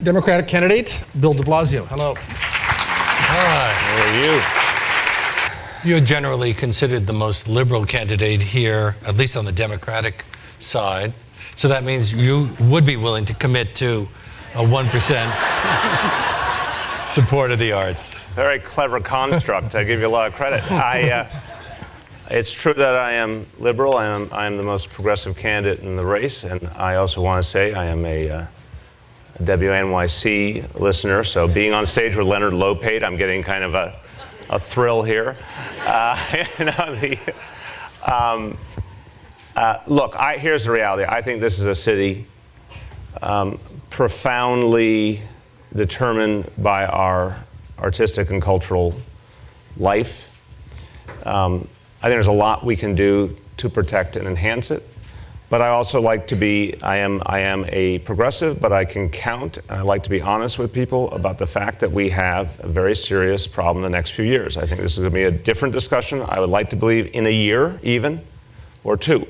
Democratic candidate, Bill de Blasio. Hello. Hi, how are you? You're generally considered the most liberal candidate here, at least on the Democratic side. So that means you would be willing to commit to a 1% support of the arts. Very clever construct. I give you a lot of credit. It's true that I am liberal. I am the most progressive candidate in the race, and I also want to say I am a WNYC listener, so being on stage with Leonard Lopate, I'm getting kind of a thrill here. Look, here's the reality. I think this is a city profoundly determined by our artistic and cultural life. I think there's a lot we can do to protect and enhance it. But I also like to be, I am a progressive, but I can count, and I like to be honest with people about the fact that we have a very serious problem in the next few years. I think this is going to be a different discussion. I would like to believe in a year, even, or two.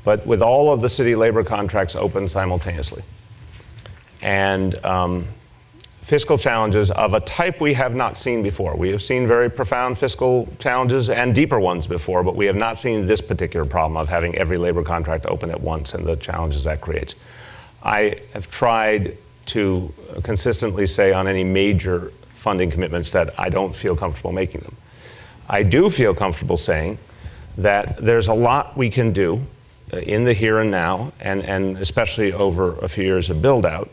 But with all of the city labor contracts open simultaneously, and fiscal challenges of a type we have not seen before. We have seen very profound fiscal challenges and deeper ones before, but we have not seen this particular problem of having every labor contract open at once and the challenges that creates. I have tried to consistently say on any major funding commitments that I don't feel comfortable making them. I do feel comfortable saying that there's a lot we can do in the here and now, and especially over a few years of build-out,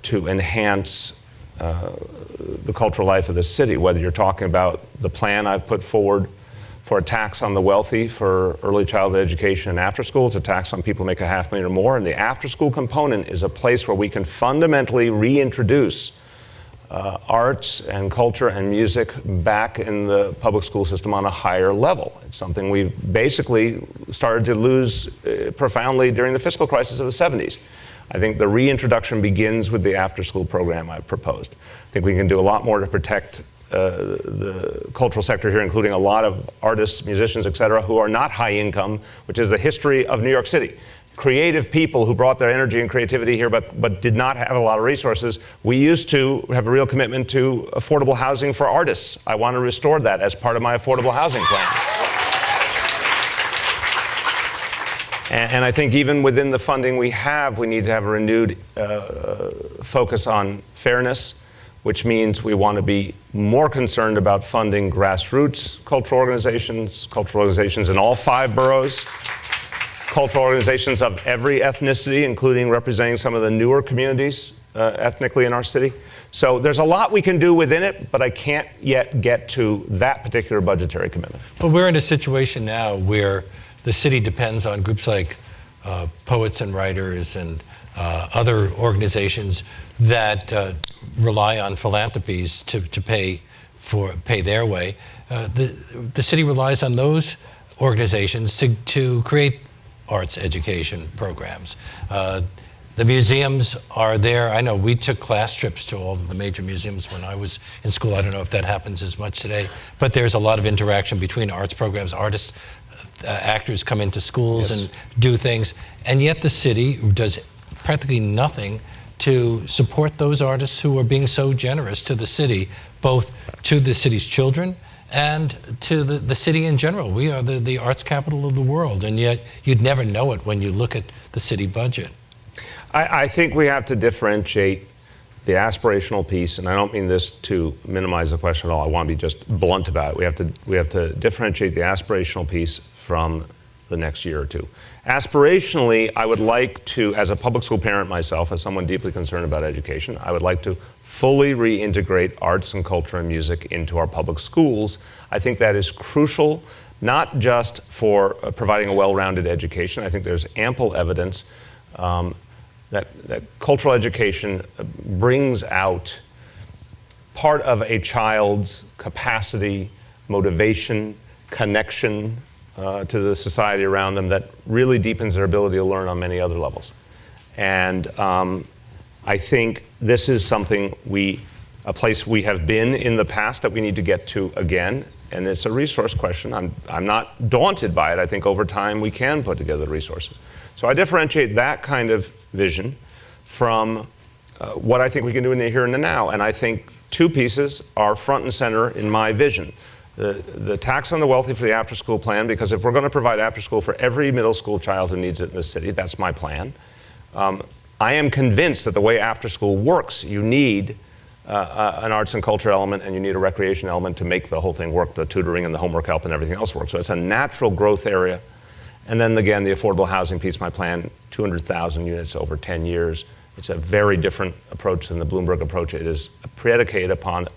to enhance the cultural life of the city, whether you're talking about the plan I've put forward for a tax on the wealthy for early childhood education and after school. It's a tax on people who make $500,000 or more, and the after school component is a place where we can fundamentally reintroduce arts and culture and music back in the public school system on a higher level. It's something we've basically started to lose profoundly during the fiscal crisis of the 70s. I think the reintroduction begins with the after-school program I've proposed. I think we can do a lot more to protect the cultural sector here, including a lot of artists, musicians, et cetera, who are not high income, which is the history of New York City. Creative people who brought their energy and creativity here but did not have a lot of resources. We used to have a real commitment to affordable housing for artists. I want to restore that as part of my affordable housing plan. And I think even within the funding we have, we need to have a renewed focus on fairness, which means we want to be more concerned about funding grassroots cultural organizations in all 5 boroughs, cultural organizations of every ethnicity, including representing some of the newer communities ethnically in our city. So there's a lot we can do within it, but I can't yet get to that particular budgetary commitment. Well, we're in a situation now where the city depends on groups like poets and writers and other organizations that rely on philanthropies to pay their way. The city relies on those organizations to create arts education programs. The museums are there. I know we took class trips to all of the major museums when I was in school. I don't know if that happens as much today, but there's a lot of interaction between arts programs. Artists, actors come into schools and do things, and yet the city does practically nothing to support those artists who are being so generous to the city, both to the city's children and to the city in general. We are the arts capital of the world, and yet you'd never know it when you look at the city budget. I think we have to differentiate the aspirational piece, and I don't mean this to minimize the question at all. I want to be just blunt about it. We have to differentiate the aspirational piece from the next year or two. Aspirationally, I would like to, as a public school parent myself, as someone deeply concerned about education, I would like to fully reintegrate arts and culture and music into our public schools. I think that is crucial, not just for providing a well-rounded education. I think there's ample evidence that cultural education brings out part of a child's capacity, motivation, connection to the society around them that really deepens their ability to learn on many other levels. And I think this is something a place we have been in the past that we need to get to again. And it's a resource question. I'm not daunted by it. I think over time we can put together the resources. So I differentiate that kind of vision from what I think we can do in the here and the now. And I think two pieces are front and center in my vision. The tax on the wealthy for the after-school plan, because if we're going to provide after-school for every middle school child who needs it in this city, that's my plan. I am convinced that the way after-school works, you need an arts and culture element, and you need a recreation element to make the whole thing work, the tutoring and the homework help and everything else work. So it's a natural growth area. And then again, the affordable housing piece, my plan, 200,000 units over 10 years. It's a very different approach than the Bloomberg approach. It is predicated upon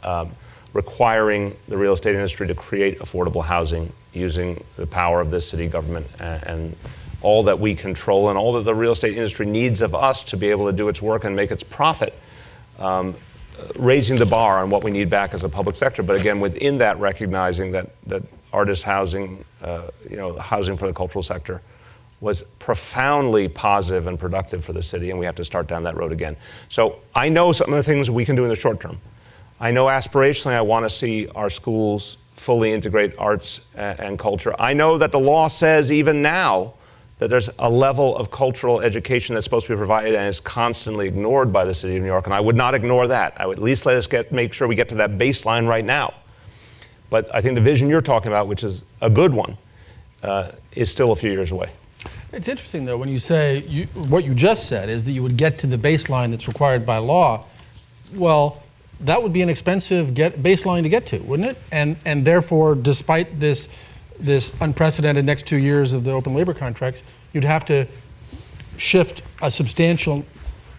requiring the real estate industry to create affordable housing using the power of this city government and all that we control and all that the real estate industry needs of us to be able to do its work and make its profit, raising the bar on what we need back as a public sector. But again, within that, recognizing that artist housing, housing for the cultural sector was profoundly positive and productive for the city, and we have to start down that road again. So I know some of the things we can do in the short term. I know aspirationally I want to see our schools fully integrate arts and culture. I know that the law says even now that there's a level of cultural education that's supposed to be provided and is constantly ignored by the city of New York, and I would not ignore that. I would at least let us make sure we get to that baseline right now. But I think the vision you're talking about, which is a good one, is still a few years away. It's interesting, though, when you say, what you just said is that you would get to the baseline that's required by law. Well, that would be an expensive baseline to get to, wouldn't it? And therefore, despite this unprecedented next 2 years of the open labor contracts, you'd have to shift a substantial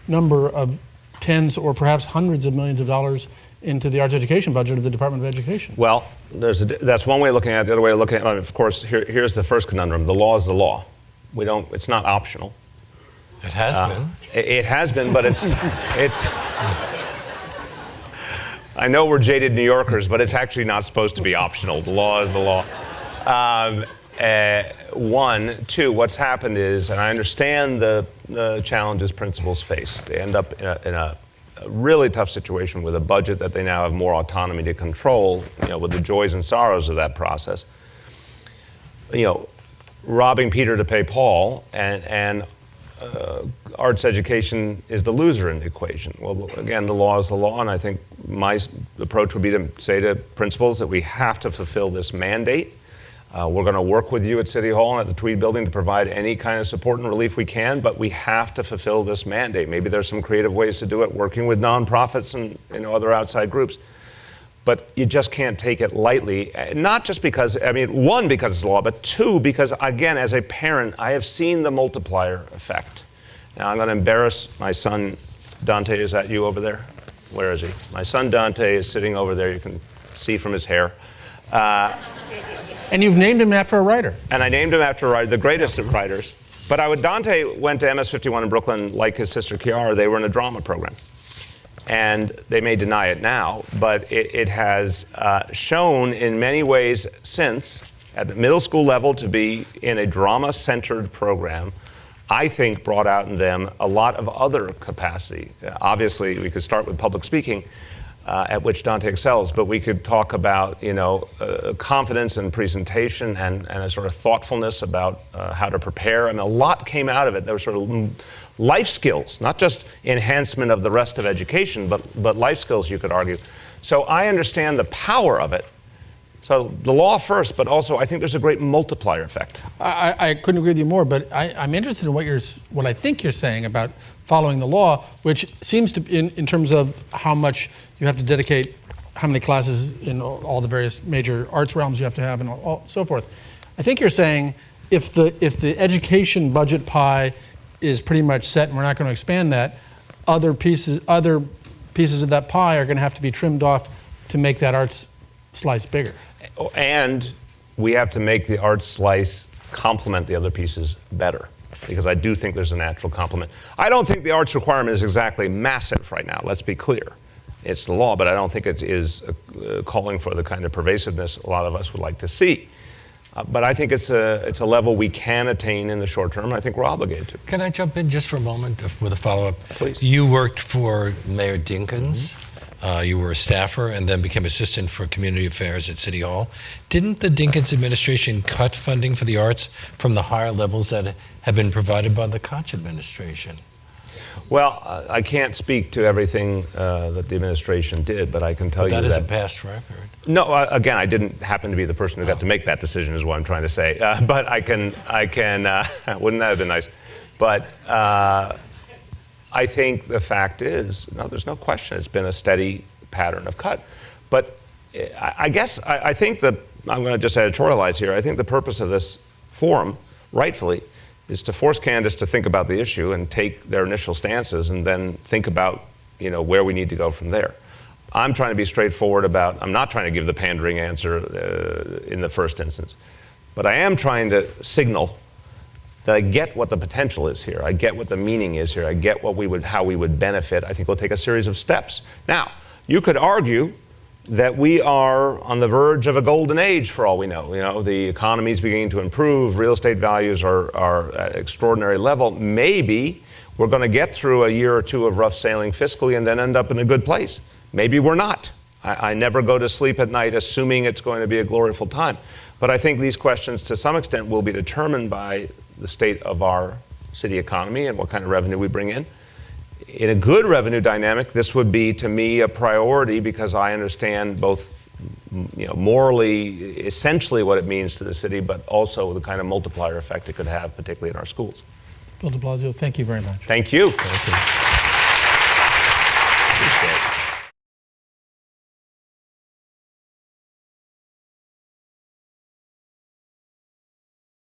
number of tens or perhaps hundreds of millions of dollars into the arts education budget of the Department of Education. Well, that's one way of looking at it. The other way of looking at it, of course, here's the first conundrum. The law is the law. It's not optional. It has been. It has been, but it's I know we're jaded New Yorkers, but it's actually not supposed to be optional. The law is the law. One. Two, what's happened is, and I understand the challenges principals face. They end up in a really tough situation with a budget that they now have more autonomy to control, with the joys and sorrows of that process. Robbing Peter to pay Paul, and arts education is the loser in the equation. Well, again, the law is the law, and I think my approach would be to say to principals that we have to fulfill this mandate. We're going to work with you at City Hall and at the Tweed Building to provide any kind of support and relief we can, but we have to fulfill this mandate. Maybe there's some creative ways to do it, working with nonprofits and other outside groups. But you just can't take it lightly, not just because, one, because it's law, but two, because, again, as a parent, I have seen the multiplier effect. Now, I'm going to embarrass my son, Dante. Is that you over there? Where is he? My son, Dante, is sitting over there. You can see from his hair. And you've named him after a writer. And I named him after a writer, the greatest of writers. But Dante went to MS-51 in Brooklyn, like his sister Chiara. They were in a drama program. And they may deny it now, but it has shown in many ways since, at the middle school level, to be in a drama-centered program, I think brought out in them a lot of other capacity. Obviously, we could start with public speaking, at which Dante excels, but we could talk about, confidence and presentation and a sort of thoughtfulness about how to prepare. And a lot came out of it. There were sort of life skills, not just enhancement of the rest of education, but life skills, you could argue. So I understand the power of it. So the law first, but also I think there's a great multiplier effect. I couldn't agree with you more, but I'm interested in what I think you're saying about following the law, which seems to, in terms of how much you have to dedicate, how many classes in all the various major arts realms you have to have, and so forth. I think you're saying if the education budget pie is pretty much set and we're not going to expand that, other pieces of that pie are going to have to be trimmed off to make that arts slice bigger. And we have to make the arts slice complement the other pieces better, because I do think there's a natural complement. I don't think the arts requirement is exactly massive right now, let's be clear. It's the law, but I don't think it is calling for the kind of pervasiveness a lot of us would like to see. But I think it's a level we can attain in the short term. I think we're obligated to. Can I jump in just for a moment with a follow-up? Please. You worked for Mayor Dinkins. You were a staffer and then became assistant for community affairs at City Hall. Didn't the Dinkins administration cut funding for the arts from the higher levels that had been provided by the Koch administration? Well, I can't speak to everything that the administration did, but I can tell you That that is a past record. No, again, I didn't happen to be the person who got to make that decision, is what I'm trying to say. But I can. Wouldn't that have been nice? But I think the fact is, no, there's no question, it's been a steady pattern of cut. But I guess I think that I'm going to just editorialize here. I think the purpose of this forum, rightfully, is to force candidates to think about the issue and take their initial stances, and then think about, where we need to go from there. I'm trying to be straightforward about, I'm not trying to give the pandering answer in the first instance, but I am trying to signal that I get what the potential is here. I get what the meaning is here. I get how we would benefit. I think we'll take a series of steps. Now, you could argue that we are on the verge of a golden age for all we know. The economy is beginning to improve. Real estate values are at an extraordinary level. Maybe we're going to get through a year or two of rough sailing fiscally and then end up in a good place. Maybe we're not. I never go to sleep at night assuming it's going to be a glorious time. But I think these questions, to some extent, will be determined by the state of our city economy and what kind of revenue we bring in. In a good revenue dynamic, this would be, to me, a priority, because I understand both, morally, essentially what it means to the city, but also the kind of multiplier effect it could have, particularly in our schools. Bill de Blasio, thank you very much. Thank you. Thank you.